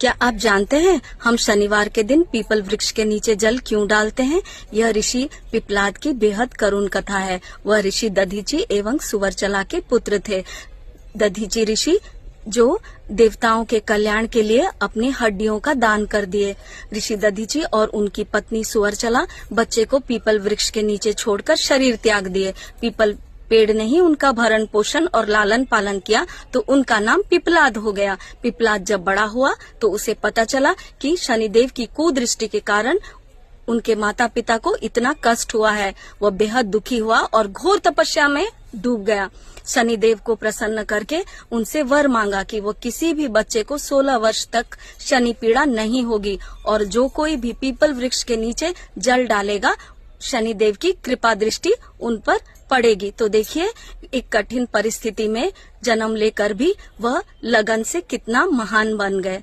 क्या आप जानते हैं हम शनिवार के दिन पीपल वृक्ष के नीचे जल क्यों डालते हैं? यह ऋषि पिपलाद की बेहद करुण कथा है। वह ऋषि दधीची एवं सुवरचला के पुत्र थे। दधीची ऋषि जो देवताओं के कल्याण के लिए अपनी हड्डियों का दान कर दिए। ऋषि दधीची और उनकी पत्नी सुवरचला बच्चे को पीपल वृक्ष के नीचे छोड़कर शरीर त्याग दिए। पीपल पेड़ ने ही उनका भरण पोषण और लालन पालन किया तो उनका नाम पिपलाद हो गया। पिपलाद जब बड़ा हुआ तो उसे पता चला कि शनिदेव की कुदृष्टि के कारण उनके माता पिता को इतना कष्ट हुआ है। वह बेहद दुखी हुआ और घोर तपस्या में डूब गया। शनिदेव को प्रसन्न करके उनसे वर मांगा कि वो किसी भी बच्चे को 16 वर्ष तक शनि पीड़ा नहीं होगी और जो कोई भी पीपल वृक्ष के नीचे जल डालेगा शनिदेव की कृपा दृष्टि उन पर पड़ेगी। तो देखिए एक कठिन परिस्थिति में जन्म लेकर भी वह लगन से कितना महान बन गए।